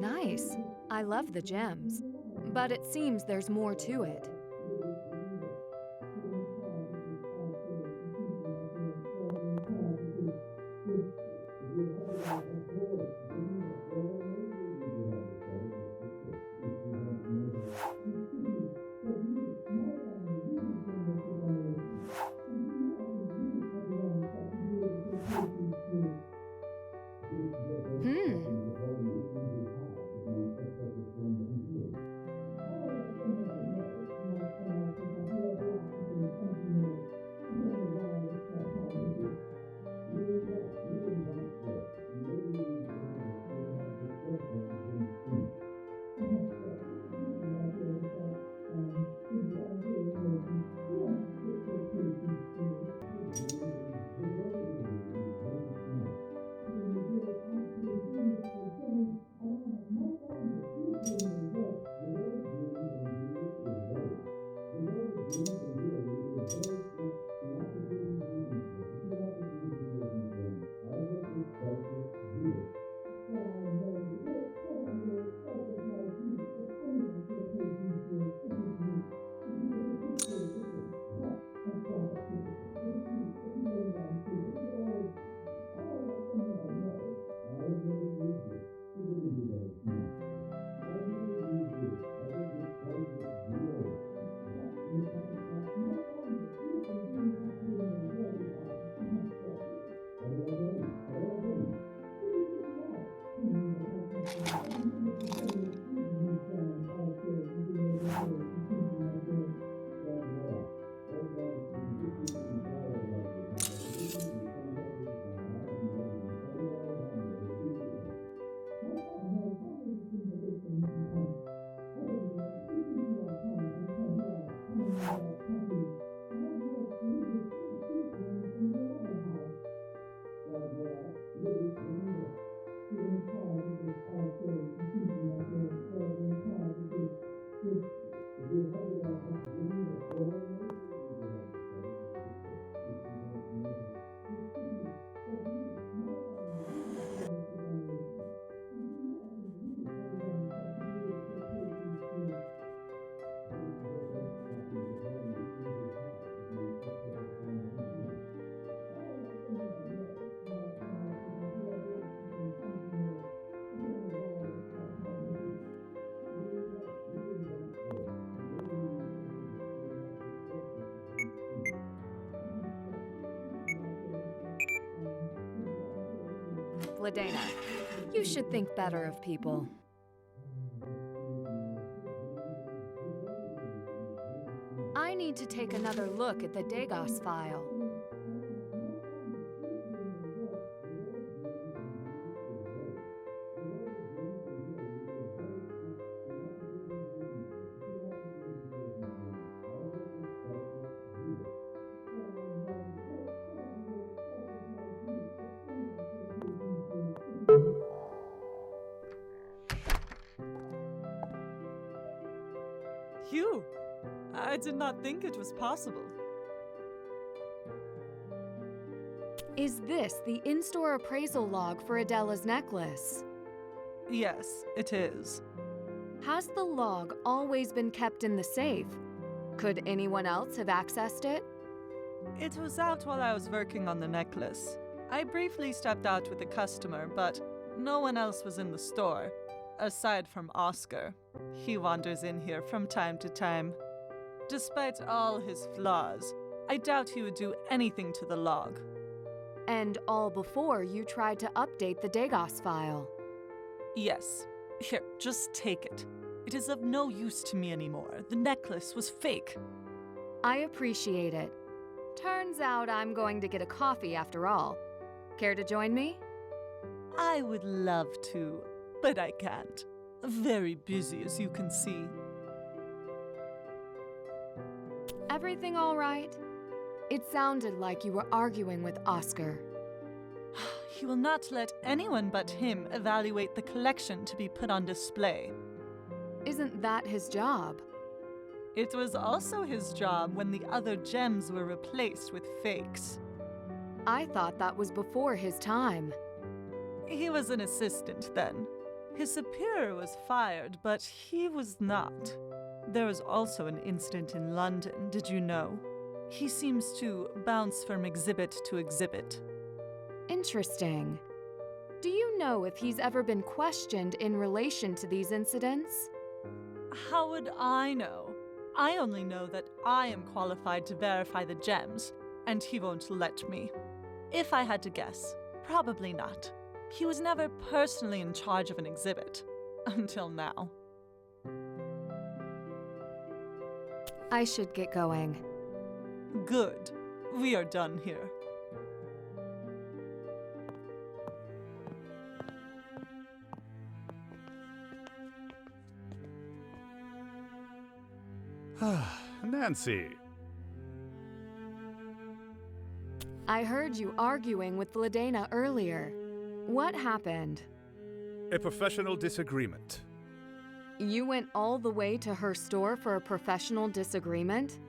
Nice. I love the gems. But it seems there's more to it. Ladena, you should think better of people. I need to take another look at the Dagos file. Phew! I did not think it was possible. Is this the in-store appraisal log for Adela's necklace? Yes, it is. Has the log always been kept in the safe? Could anyone else have accessed it? It was out while I was working on the necklace. I briefly stepped out with a customer, but no one else was in the store, aside from Oscar. He wanders in here from time to time. Despite all his flaws, I doubt he would do anything to the log. And all before you tried to update the Dagos file. Yes. Here, just take it. It is of no use to me anymore. The necklace was fake. I appreciate it. Turns out I'm going to get a coffee after all. Care to join me? I would love to, but I can't. Very busy, as you can see. Everything all right? It sounded like you were arguing with Oscar. He will not let anyone but him evaluate the collection to be put on display. Isn't that his job? It was also his job when the other gems were replaced with fakes. I thought that was before his time. He was an assistant then. His superior was fired, but he was not. There was also an incident in London, did you know? He seems to bounce from exhibit to exhibit. Interesting. Do you know if he's ever been questioned in relation to these incidents? How would I know? I only know that I am qualified to verify the gems, and he won't let me. If I had to guess, probably not. He was never personally in charge of an exhibit. Until now. I should get going. Good. We are done here. Nancy. I heard you arguing with Vladena earlier. What happened? A professional disagreement. You went all the way to her store for a professional disagreement?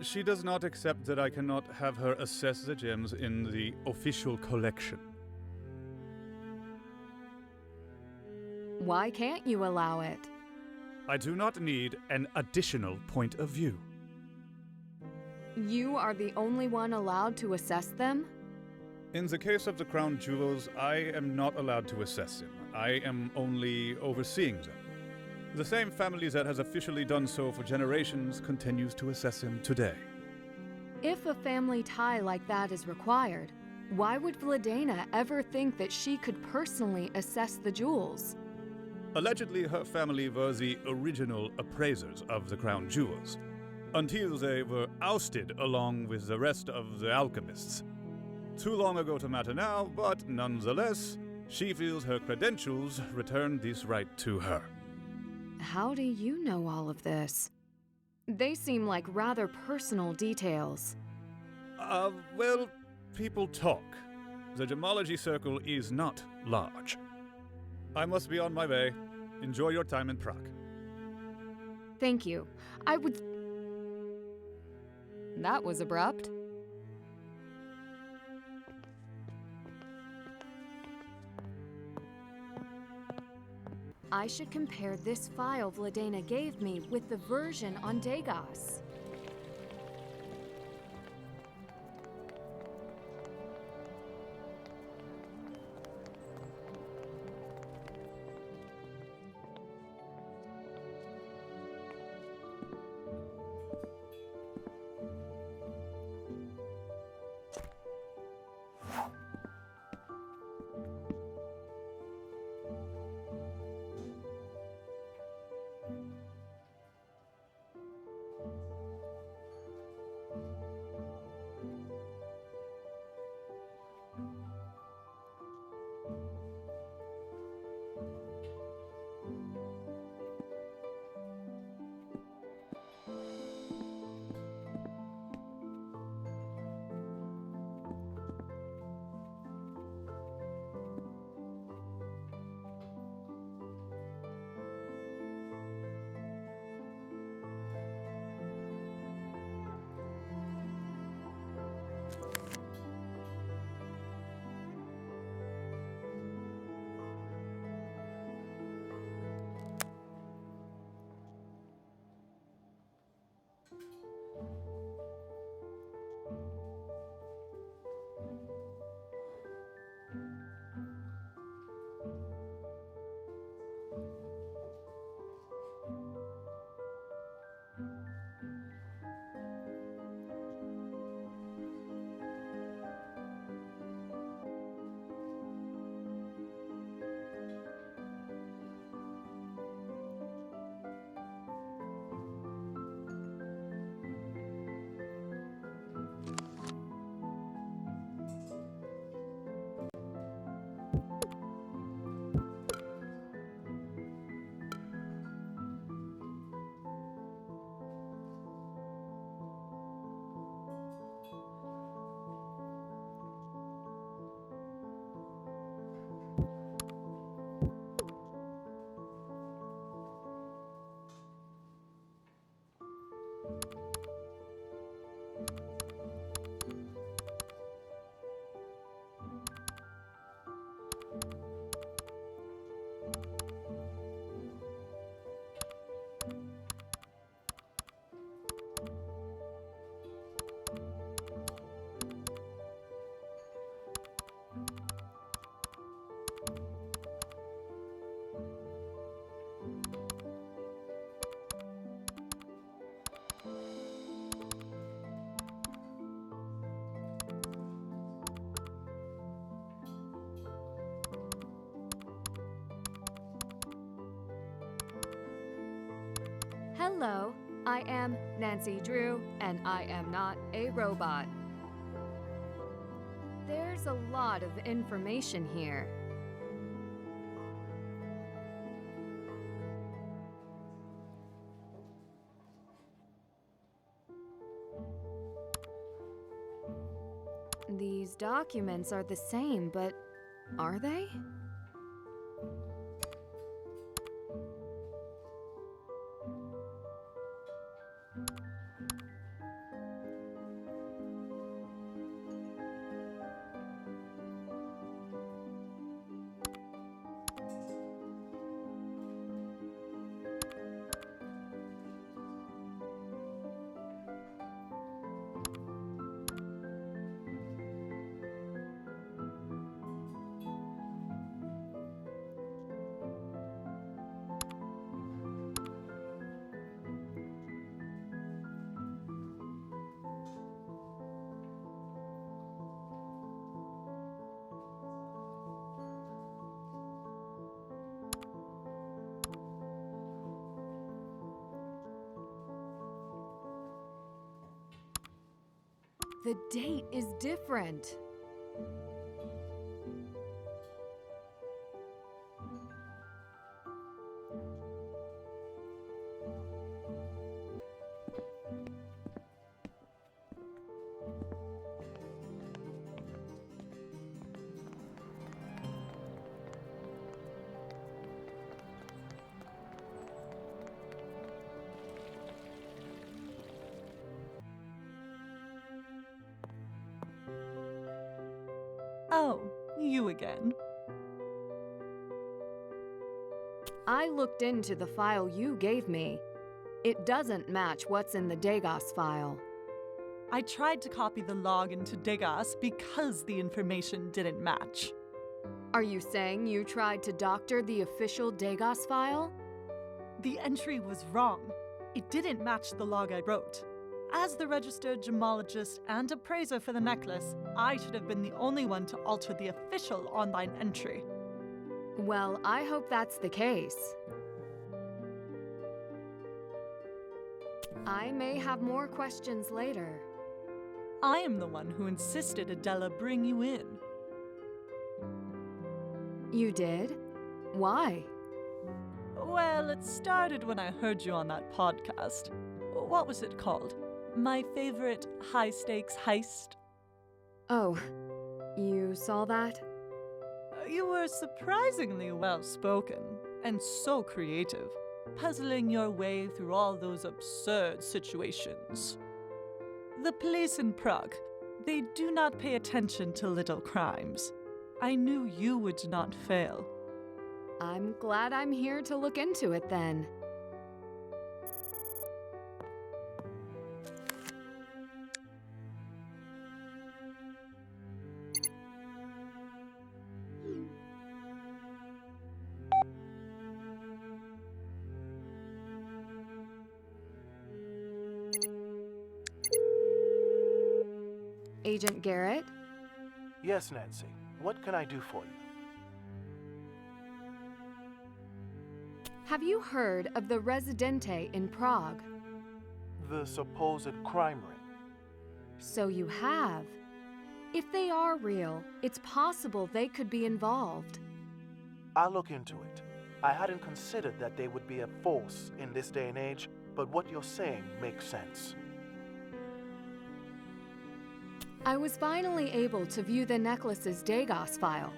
She does not accept that I cannot have her assess the gems in the official collection. Why can't you allow it? I do not need an additional point of view. You are the only one allowed to assess them? In the case of the crown jewels, I am not allowed to assess them. I am only overseeing them. The same family that has officially done so for generations continues to assess him today. If a family tie like that is required, why would Vladena ever think that she could personally assess the jewels? Allegedly, her family were the original appraisers of the crown jewels, until they were ousted along with the rest of the alchemists. Too long ago to matter now, but nonetheless, she feels her credentials return this right to her. How do you know all of this? They seem like rather personal details. Well, people talk. The gemology circle is not large. I must be on my way. Enjoy your time in Prague. Thank you. That was abrupt. I should compare this file Vladena gave me with the version on Degas. Hello, I am Nэнsi Дрю, and I am not a robot. There's a lot of information here. These documents are the same, but are they? The date is different. Oh, you again. I looked into the file you gave me. It doesn't match what's in the Degas file. I tried to copy the log into Degas because the information didn't match. Are you saying you tried to doctor the official Degas file? The entry was wrong. It didn't match the log I wrote. As the registered gemologist and appraiser for the necklace, I should have been the only one to alter the official online entry. Well, I hope that's the case. I may have more questions later. I am the one who insisted Adela bring you in. You did? Why? Well, it started when I heard you on that podcast. What was it called? My favorite high-stakes heist? Oh, you saw that? You were surprisingly well-spoken and so creative, puzzling your way through all those absurd situations. The police in Prague, they do not pay attention to little crimes. I knew you would not fail. I'm glad I'm here to look into it then. Agent Garrett? Yes, Nancy. What can I do for you? Have you heard of the Residente in Prague? The supposed crime ring. So you have. If they are real, it's possible they could be involved. I'll look into it. I hadn't considered that they would be a force in this day and age, but what you're saying makes sense. I was finally able to view the necklace's Degas file.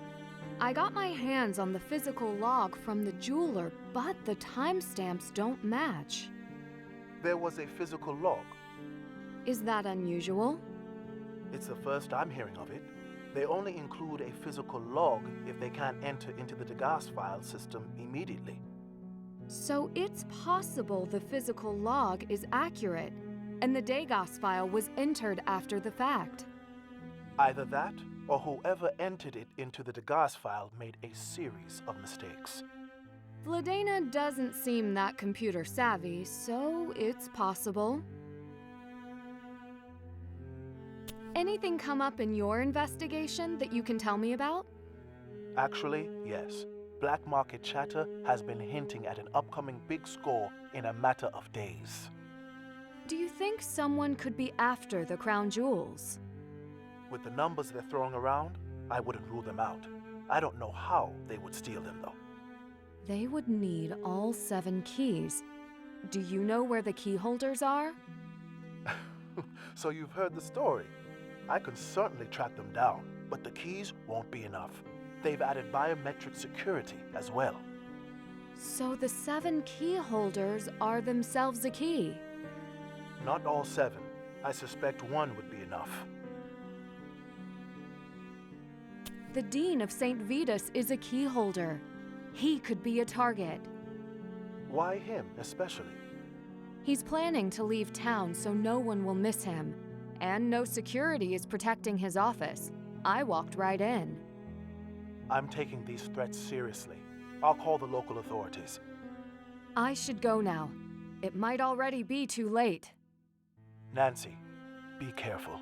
I got my hands on the physical log from the jeweler, but the timestamps don't match. There was a physical log. Is that unusual? It's the first I'm hearing of it. They only include a physical log if they can't enter into the Degas file system immediately. So it's possible the physical log is accurate, and the Degas file was entered after the fact. Either that, or whoever entered it into the Degas file made a series of mistakes. Vladena doesn't seem that computer savvy, so it's possible. Anything come up in your investigation that you can tell me about? Actually, yes. black market chatter has been hinting at an upcoming big score in a matter of days. Do you think someone could be after the crown jewels? With the numbers they're throwing around, I wouldn't rule them out. I don't know how they would steal them, though. They would need all 7 keys. Do you know where the key holders are? So you've heard the story. I can certainly track them down, but the keys won't be enough. They've added biometric security as well. So the 7 key holders are themselves a key. Not all 7. I suspect 1 would be enough. The Dean of St. Vitus is a key holder. He could be a target. Why him, especially? He's planning to leave town so no one will miss him. And no security is protecting his office. I walked right in. I'm taking these threats seriously. I'll call the local authorities. I should go now. It might already be too late. Nancy, be careful.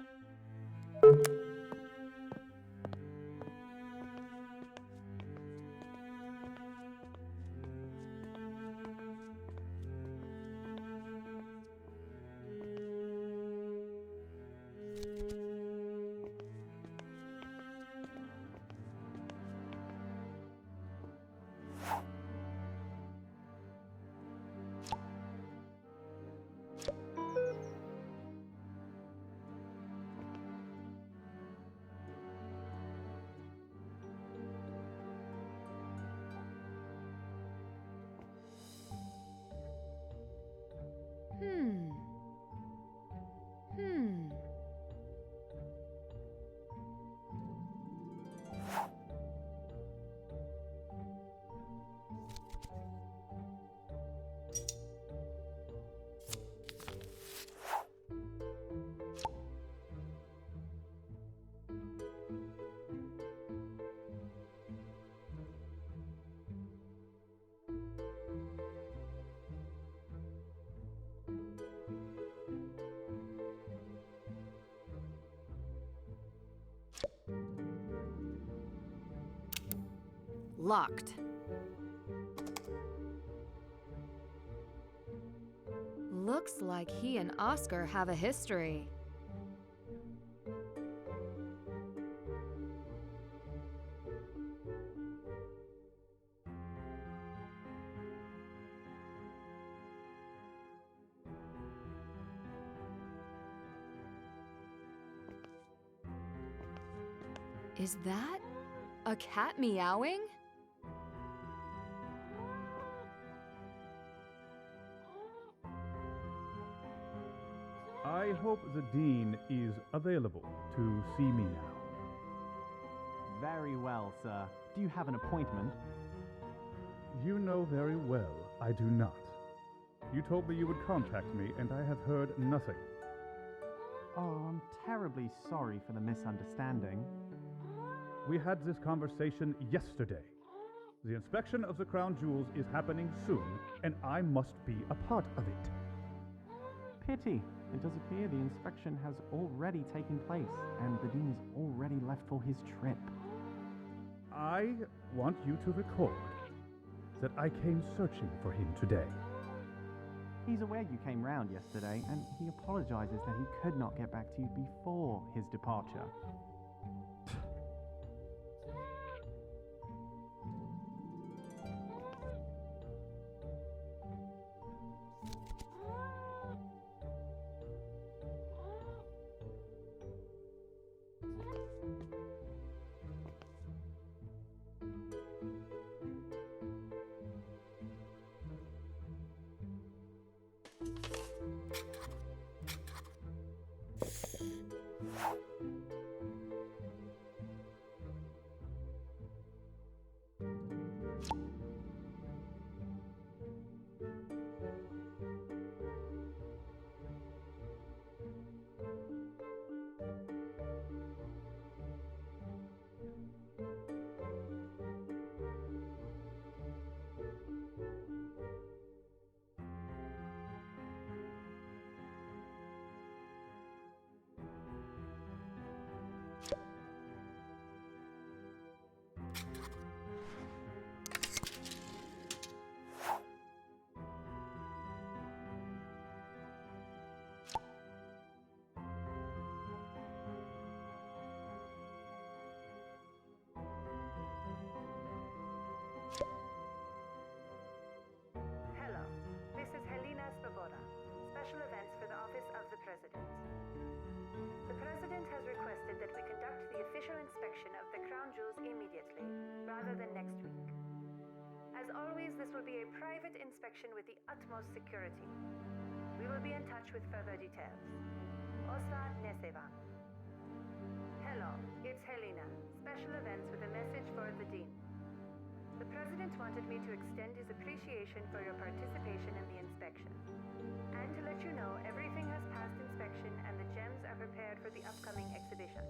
Locked. Looks like he and Oscar have a history. Is that a cat meowing? I hope the Dean is available to see me now. Very well, sir. Do you have an appointment? You know very well I do not. You told me you would contact me, and I have heard nothing. Oh, I'm terribly sorry for the misunderstanding. We had this conversation yesterday. The inspection of the crown jewels is happening soon, and I must be a part of it. Pity. It does appear the inspection has already taken place, and the Dean is already left for his trip. I want you to record that I came searching for him today. He's aware you came round yesterday, and he apologizes that he could not get back to you before his departure. this will be a private inspection with the utmost security. We will be in touch with further details. Osva Nesevan. Hello, it's Helena, Special Events with a message for the Dean. The President wanted me to extend his appreciation for your participation in the inspection. And to let you know everything has passed inspection and the gems are prepared for the upcoming exhibition.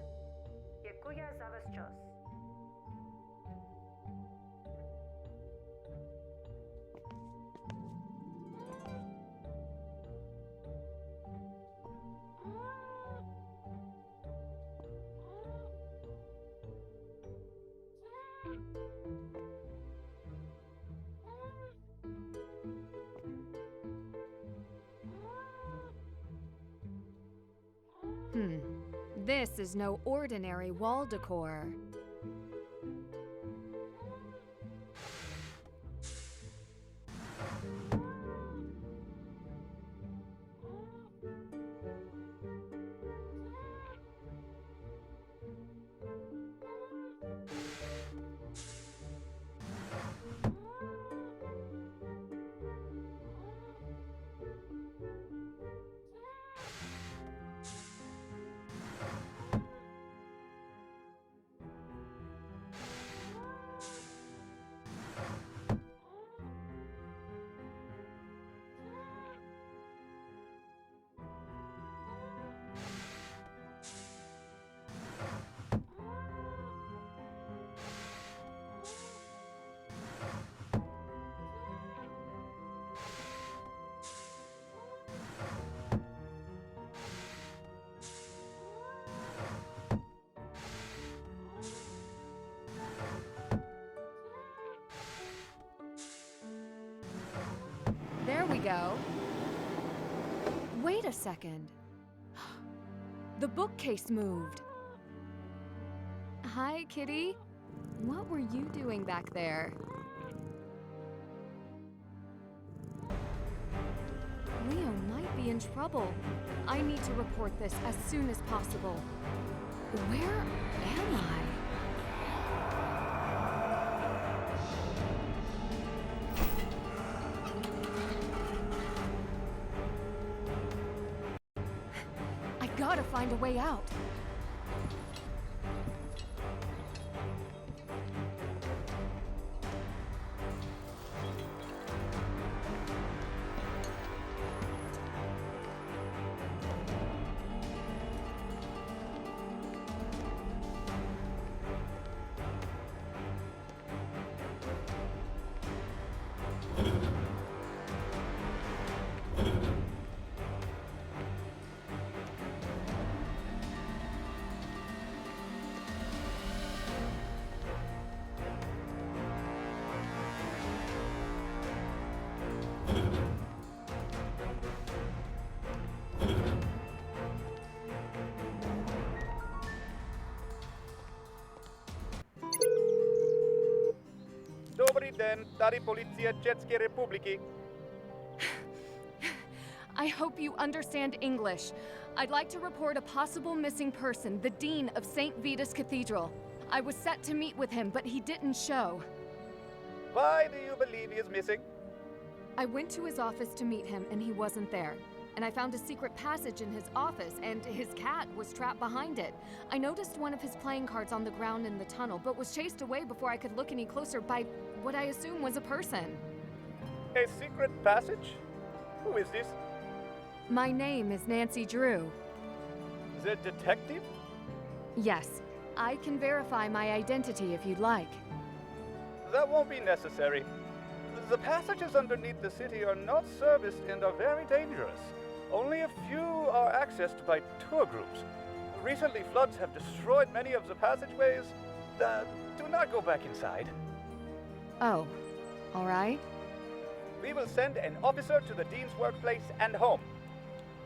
Yakuya Zavaschos. This is no ordinary wall decor. There we go. Wait a second. The bookcase moved. Hi, Kitty. What were you doing back there? Leo might be in trouble. I need to report this as soon as possible. Where am I? Gotta find a way out. Добрый день, Dari Policja Czechskiej Republiki. I hope you understand English. I'd like to report a possible missing person, the Dean of St. Vitus Cathedral. I was set to meet with him, but he didn't show. Why do you believe he is missing? I went to his office to meet him, and he wasn't there. And I found a secret passage in his office, and his cat was trapped behind it. I noticed one of his playing cards on the ground in the tunnel, but was chased away before I could look any closer by what I assume was a person. A secret passage? Who is this? My name is Nэнsi Дрю. The detective? Yes, I can verify my identity if you'd like. That won't be necessary. The passages underneath the city are not serviced and are very dangerous. Only a few are accessed by tour groups. Recently, floods have destroyed many of the passageways. Do not go back inside. Oh, all right. We will send an officer to the dean's workplace and home.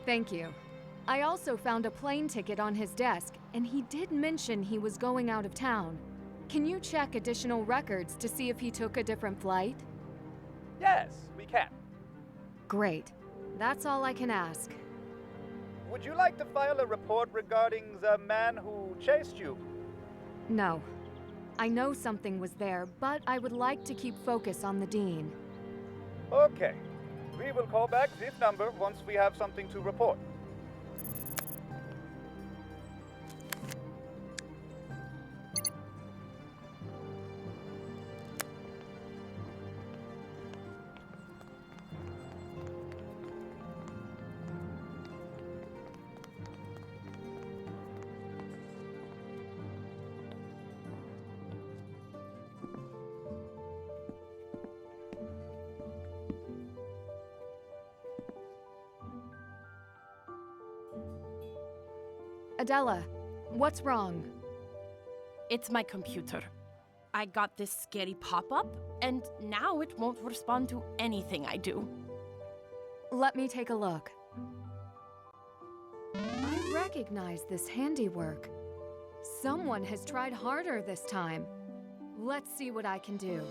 Thank you. I also found a plane ticket on his desk, and he did mention he was going out of town. Can you check additional records to see if he took a different flight? Yes, we can. Great. That's all I can ask. Would you like to file a report regarding the man who chased you? No. I know something was there, but I would like to keep focus on the Dean. Okay. We will call back this number once we have something to report. Adela, what's wrong? It's my computer. I got this scary pop-up, and now it won't respond to anything I do. Let me take a look. I recognize this handiwork. Someone has tried harder this time. Let's see what I can do.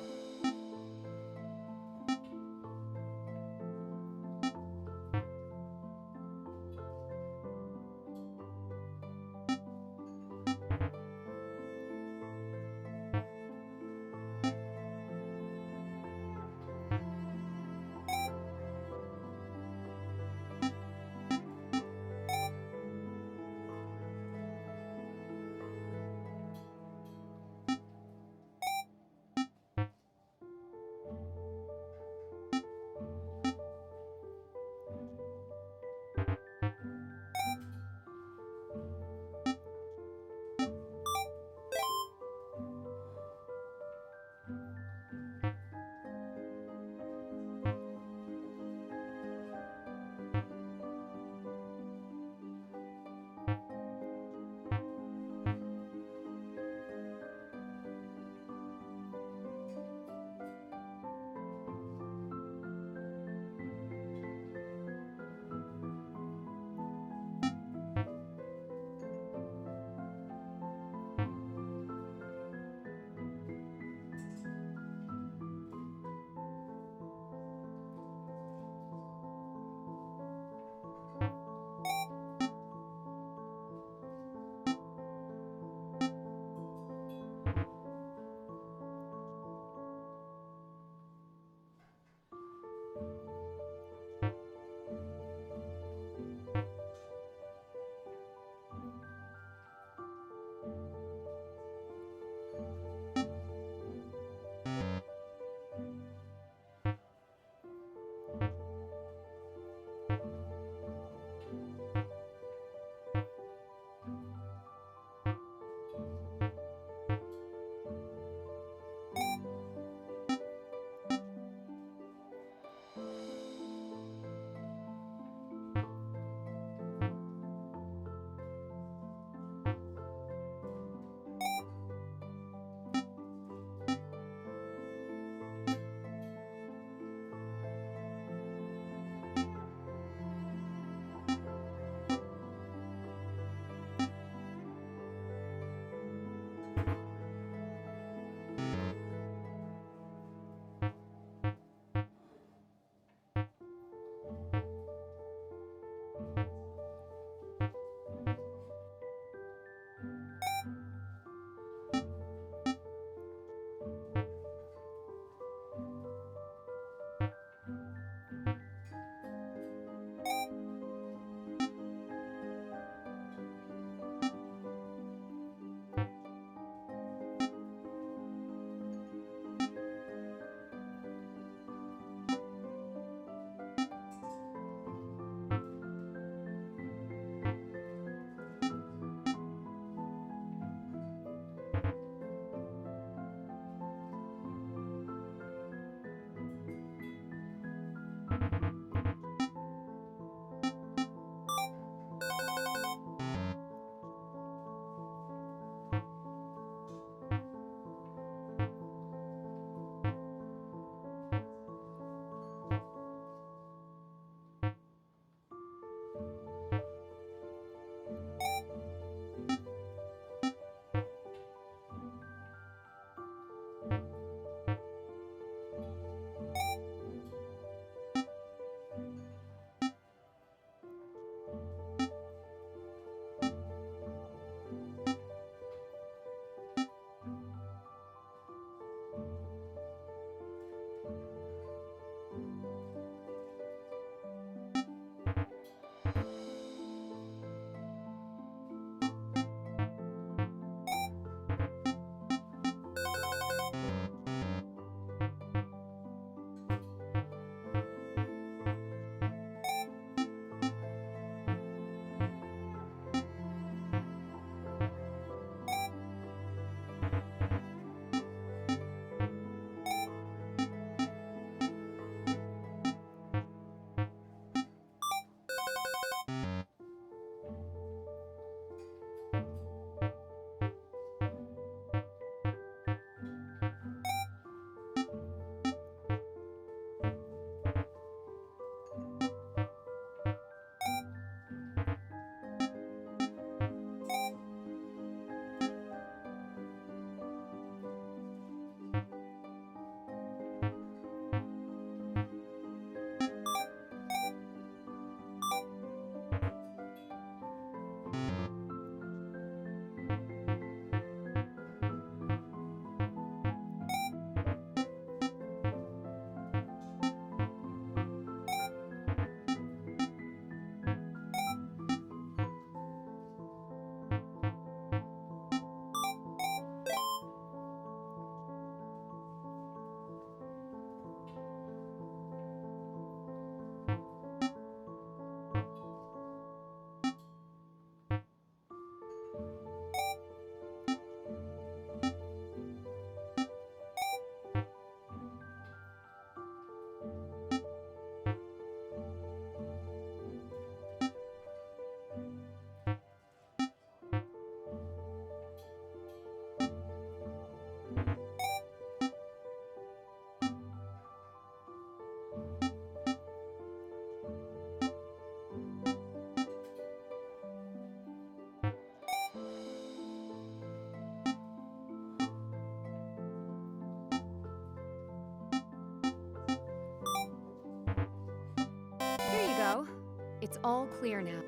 It's all clear now.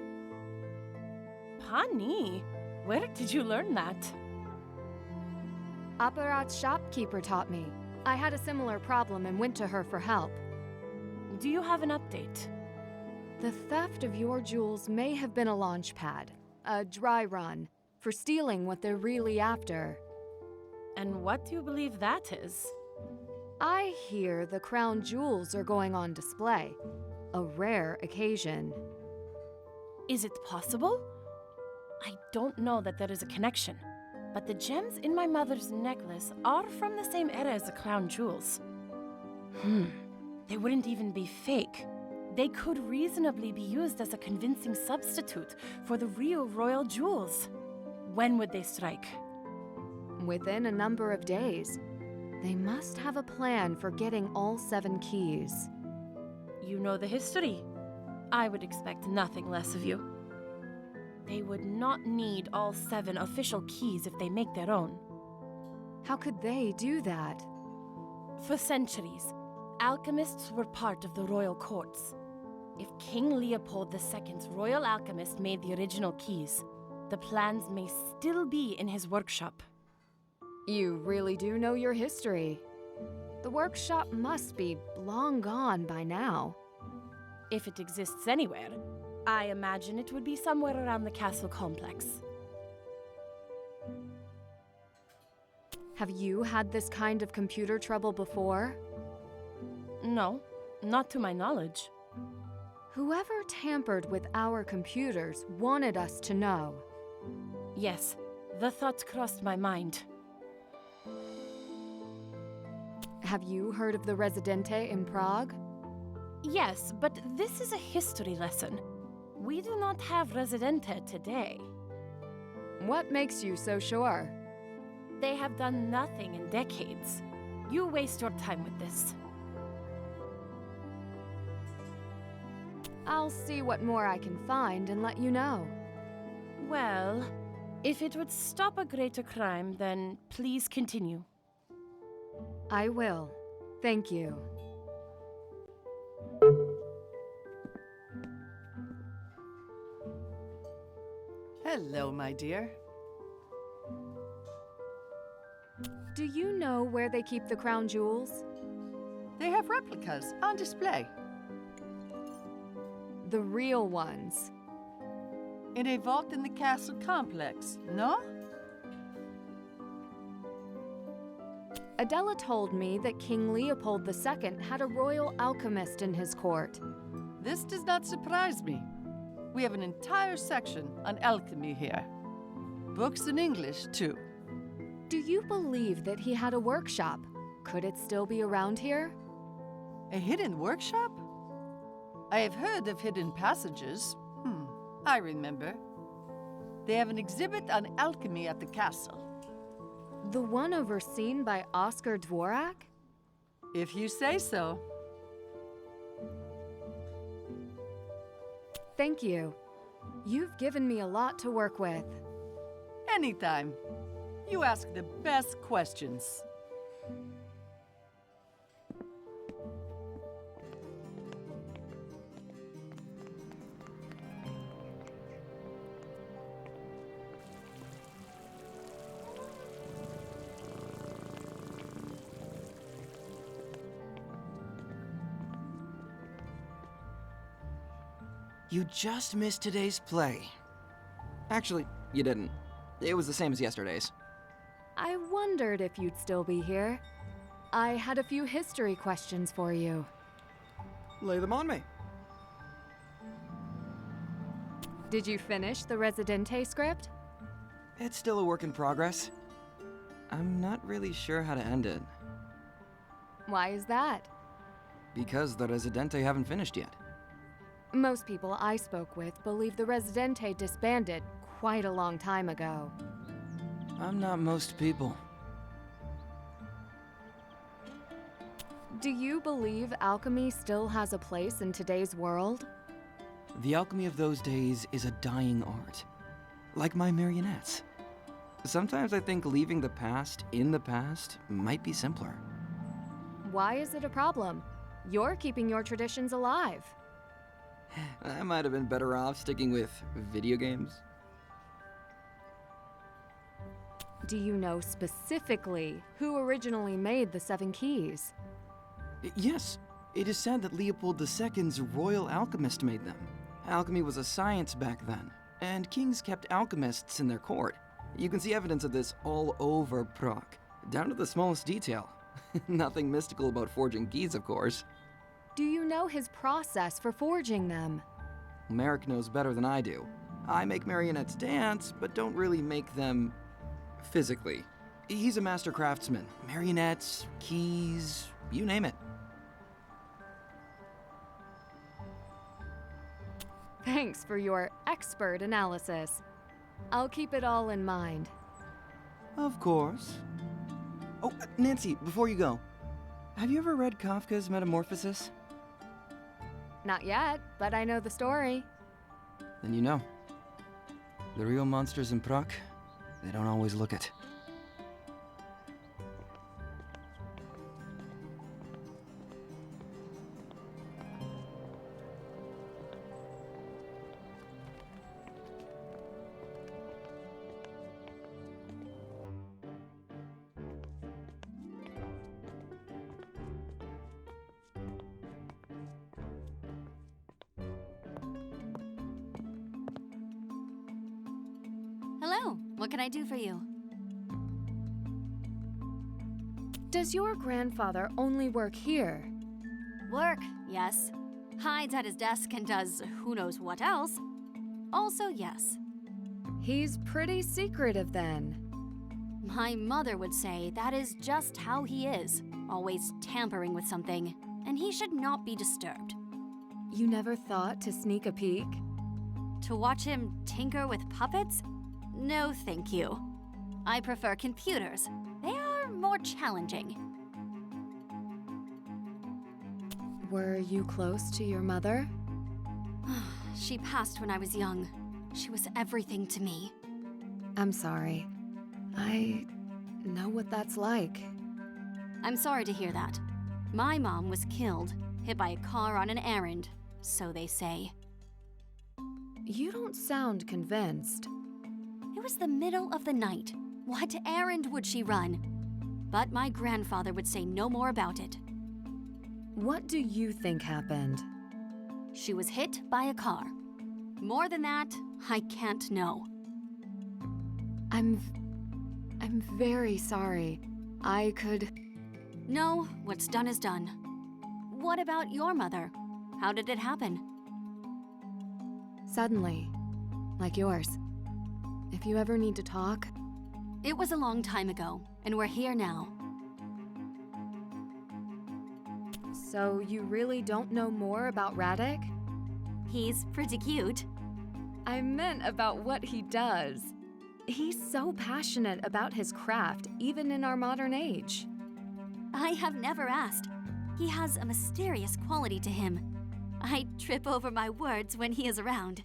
Honey, where did you learn that? Apparat's shopkeeper taught me. I had a similar problem and went to her for help. Do you have an update? The theft of your jewels may have been a launch pad, a dry run, for stealing what they're really after. And what do you believe that is? I hear the crown jewels are going on display. A rare occasion. Is it possible? I don't know that there is a connection, but the gems in my mother's necklace are from the same era as the crown jewels. They wouldn't even be fake. They could reasonably be used as a convincing substitute for the real royal jewels. When would they strike? Within a number of days. They must have a plan for getting all 7 keys. You know the history. I would expect nothing less of you. They would not need all 7 official keys if they make their own. How could they do that? For centuries, alchemists were part of the royal courts. If King Leopold II's royal alchemist made the original keys, the plans may still be in his workshop. You really do know your history. The workshop must be long gone by now. If it exists anywhere, I imagine it would be somewhere around the castle complex. Have you had this kind of computer trouble before? No, not to my knowledge. Whoever tampered with our computers wanted us to know. Yes, the thought crossed my mind. Have you heard of the Residente in Prague? Yes, but this is a history lesson. We do not have Residente today. What makes you so sure? They have done nothing in decades. You waste your time with this. I'll see what more I can find and let you know. Well, if it would stop a greater crime, then please continue. I will. Thank you. Hello, my dear. Do you know where they keep the crown jewels? They have replicas on display. The real ones. In a vault in the castle complex, no? Adela told me that King Leopold II had a royal alchemist in his court. This does not surprise me. We have an entire section on alchemy here. Books in English, too. Do you believe that he had a workshop? Could it still be around here? A hidden workshop? I have heard of hidden passages. I remember. They have an exhibit on alchemy at the castle. The one overseen by Oscar Dvorak? If you say so. Thank you. You've given me a lot to work with. Anytime. You ask the best questions. You just missed today's play. Actually, you didn't. It was the same as yesterday's. I wondered if you'd still be here. I had a few history questions for you. Lay them on me. Did you finish the Residente script? It's still a work in progress. I'm not really sure how to end it. Why is that? Because the Residente haven't finished yet. Most people I spoke with believe the Residente disbanded quite a long time ago. I'm not most people. Do you believe alchemy still has a place in today's world? The alchemy of those days is a dying art. Like my marionettes. Sometimes I think leaving the past in the past might be simpler. Why is it a problem? You're keeping your traditions alive. I might have been better off sticking with video games. Do you know specifically who originally made the 7 keys? Yes, it is said that Leopold II's royal alchemist made them. Alchemy was a science back then, and kings kept alchemists in their court. You can see evidence of this all over Prague, down to the smallest detail. Nothing mystical about forging keys, of course. Do you know his process for forging them? Merrick knows better than I do. I make marionettes dance, but don't really make them physically. He's a master craftsman. Marionettes, keys, you name it. Thanks for your expert analysis. I'll keep it all in mind. Of course. Oh, Nancy, before you go, have you ever read Kafka's Metamorphosis? Not yet, but I know the story. Then you know. The real monsters in Prague, they don't always look it. Hello, what can I do for you? Does your grandfather only work here? Work, yes. Hides at his desk and does who knows what else. Also, yes. He's pretty secretive then. My mother would say that is just how he is, always tampering with something, and he should not be disturbed. You never thought to sneak a peek? To watch him tinker with puppets? No, thank you. I prefer computers. They are more challenging. Were you close to your mother? She passed when I was young. She was everything to me. I'm sorry. I know what that's like. I'm sorry to hear that. My mom was killed, hit by a car on an errand, so they say. You don't sound convinced. It was the middle of the night. What errand would she run? But my grandfather would say no more about it. What do you think happened? She was hit by a car. More than that, I can't know. I'm very sorry. I could... No, what's done is done. What about your mother? How did it happen? Suddenly. Like yours. If you ever need to talk... It was a long time ago, and we're here now. So you really don't know more about Radek? He's pretty cute. I meant about what he does. He's so passionate about his craft, even in our modern age. I have never asked. He has a mysterious quality to him. I trip over my words when he is around.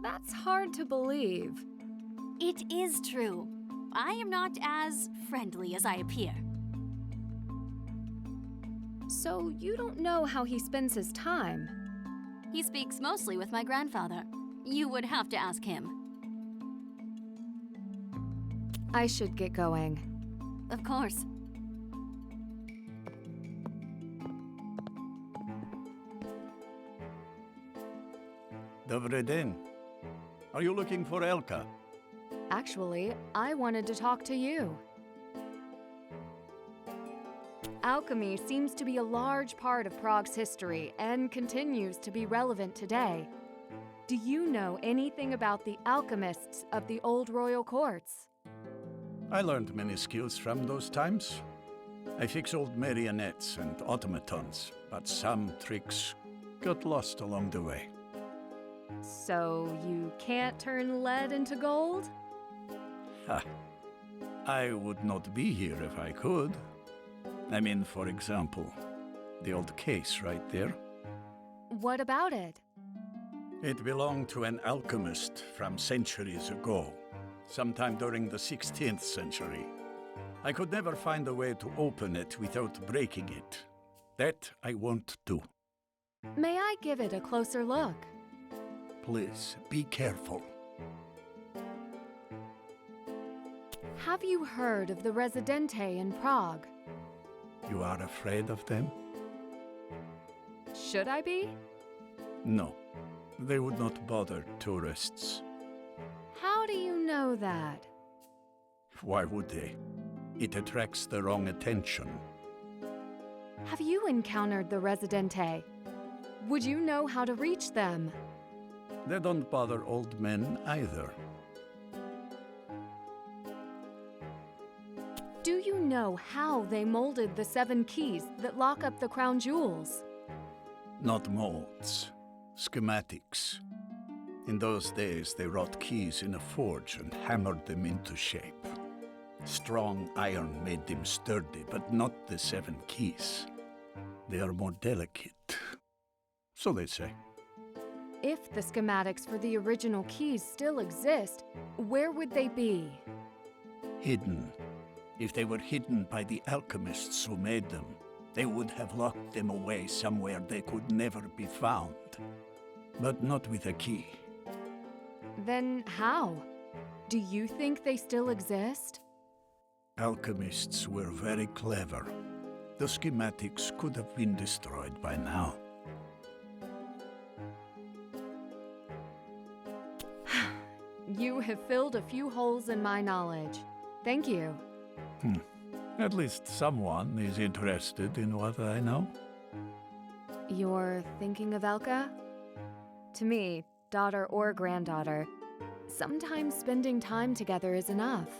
That's hard to believe. It is true. I am not as friendly as I appear. So you don't know how he spends his time? He speaks mostly with my grandfather. You would have to ask him. I should get going. Of course. Dobry den. Are you looking for Elka? Actually, I wanted to talk to you. Alchemy seems to be a large part of Prague's history and continues to be relevant today. Do you know anything about the alchemists of the old royal courts? I learned many skills from those times. I fix old marionettes and automatons, but some tricks got lost along the way. So you can't turn lead into gold? Ha! I would not be here if I could. I mean, for example, the old case right there. What about it? It belonged to an alchemist from centuries ago, sometime during the 16th century. I could never find a way to open it without breaking it. That I won't do. May I give it a closer look? Please, be careful. Have you heard of the Residente in Prague? You are afraid of them? Should I be? No. They would not bother tourists. How do you know that? Why would they? It attracts the wrong attention. Have you encountered the Residente? Would you know how to reach them? They don't bother old men either. Do you know how they molded the 7 keys that lock up the crown jewels? Not molds. Schematics. In those days, they wrought keys in a forge and hammered them into shape. Strong iron made them sturdy, but not the 7 keys. They are more delicate. So they say. If the schematics for the original keys still exist, where would they be? Hidden. If they were hidden by the alchemists who made them, they would have locked them away somewhere they could never be found. But not with a key. Then how? Do you think they still exist? Alchemists were very clever. The schematics could have been destroyed by now. You have filled a few holes in my knowledge. Thank you. At least someone is interested in what I know. You're thinking of Elka? To me, daughter or granddaughter, sometimes spending time together is enough.